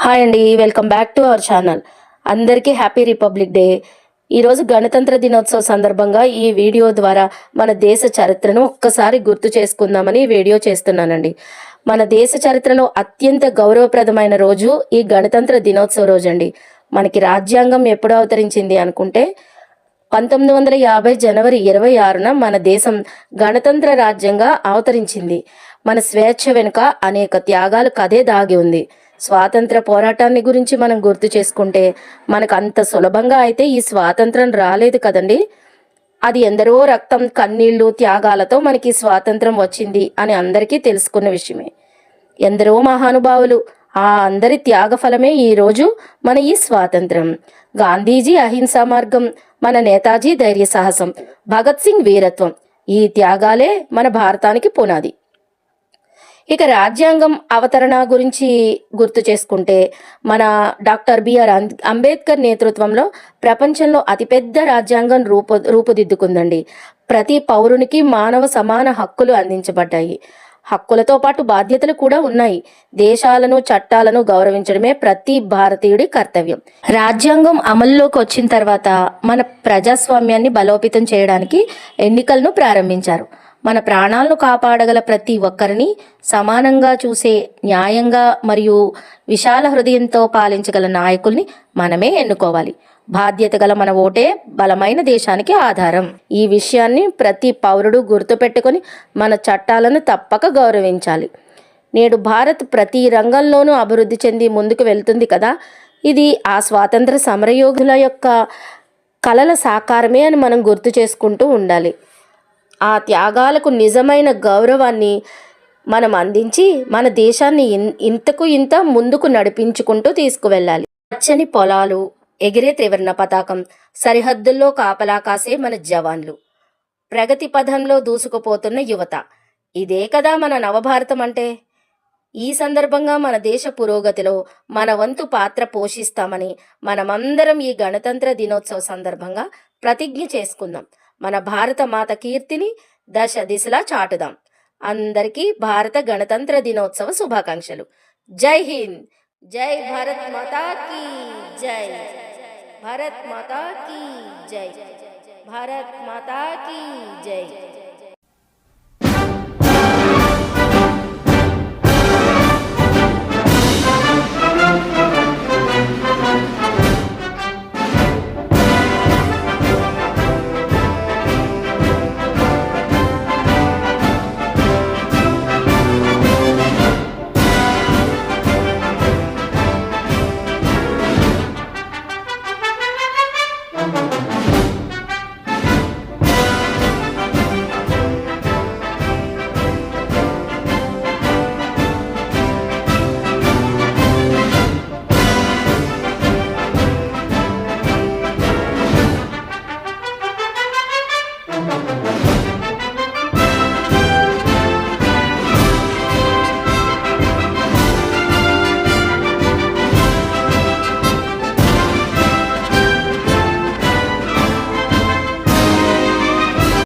Hi అండి, welcome back to our channel. అందరికీ happy republic day. ఈరోజు గణతంత్ర దినోత్సవ సందర్భంగా ఈ వీడియో ద్వారా మన దేశ చరిత్రను ఒక్కసారి గుర్తు చేసుకుందామని వీడియో చేస్తున్నానండి. మన దేశ చరిత్రలో అత్యంత గౌరవప్రదమైన రోజు ఈ గణతంత్ర దినోత్సవ రోజు అండి. మనకి రాజ్యాంగం ఎప్పుడు అవతరించింది అనుకుంటే 1950 జనవరి 26న మన దేశం గణతంత్ర రాజ్యంగా అవతరించింది. మన స్వేచ్ఛ వెనుక అనేక త్యాగాలు కథే దాగి ఉంది. స్వాతంత్ర పోరాటాన్ని గురించి మనం గుర్తు చేసుకుంటే మనకు అంత సులభంగా అయితే ఈ స్వాతంత్రం రాలేదు కదండి. అది ఎందరో రక్తం, కన్నీళ్లు, త్యాగాలతో మనకి స్వాతంత్రం వచ్చింది అని అందరికీ తెలుసుకున్న విషయమే. ఎందరో మహానుభావులు, ఆ అందరి త్యాగ ఫలమే ఈరోజు మన ఈ స్వాతంత్రం. గాంధీజీ అహింసా మార్గం, మన నేతాజీ ధైర్య సాహసం, భగత్ సింగ్ వీరత్వం, ఈ త్యాగాలే మన భారతానికి పునాది. ఇక రాజ్యాంగం అవతరణ గురించి గుర్తు చేసుకుంటే మన డాక్టర్ బిఆర్ అంబేద్కర్ నేతృత్వంలో ప్రపంచంలో అతిపెద్ద రాజ్యాంగం రూపుదిద్దుకుందండి. ప్రతి పౌరునికి మానవ సమాన హక్కులు అందించబడ్డాయి. హక్కులతో పాటు బాధ్యతలు కూడా ఉన్నాయి. దేశాలను, చట్టాలను గౌరవించడమే ప్రతి భారతీయుడి కర్తవ్యం. రాజ్యాంగం అమల్లోకి వచ్చిన తర్వాత మన ప్రజాస్వామ్యాన్ని బలోపేతం చేయడానికి ఎన్నికలను ప్రారంభించారు. మన ప్రాణాలను కాపాడగల ప్రతి ఒక్కరిని సమానంగా చూసే, న్యాయంగా మరియు విశాల హృదయంతో పాలించగల నాయకుల్ని మనమే ఎన్నుకోవాలి. బాధ్యత గల మన ఓటే బలమైన దేశానికి ఆధారం. ఈ విషయాన్ని ప్రతి పౌరుడు గుర్తుపెట్టుకొని మన చట్టాలను తప్పక గౌరవించాలి. నేడు భారత్ ప్రతి రంగంలోనూ అభివృద్ధి చెంది ముందుకు వెళ్తుంది కదా. ఇది ఆ స్వాతంత్ర సమరయోధుల యొక్క కలల సాకారమే అని మనం గుర్తు చేసుకుంటూ ఉండాలి. ఆ త్యాగాలకు నిజమైన గౌరవాన్ని మనం అందించి మన దేశాన్ని ఇంతకు ఇంత ముందుకు నడిపించుకుంటూ తీసుకువెళ్ళాలి. పచ్చని పొలాలు, ఎగిరే త్రివర్ణ పతాకం, సరిహద్దుల్లో కాపలా కాసే మన జవాన్లు, ప్రగతి పథంలో దూసుకుపోతున్న యువత, ఇదే కదా మన నవభారతం అంటే. ఈ సందర్భంగా మన దేశ పురోగతిలో మన వంతు పాత్ర పోషిస్తామని మనమందరం ఈ గణతంత్ర దినోత్సవ సందర్భంగా ప్రతిజ్ఞ చేసుకుందాం. మన భారత మాత కీర్తిని దశ దిశలా చాటుదాం. అందరికీ భారత గణతంత్ర దినోత్సవ శుభాకాంక్షలు. జై హింద్. జై భారత్ మాతా కీ జై. भारत माता की जय. भारत माता की जय.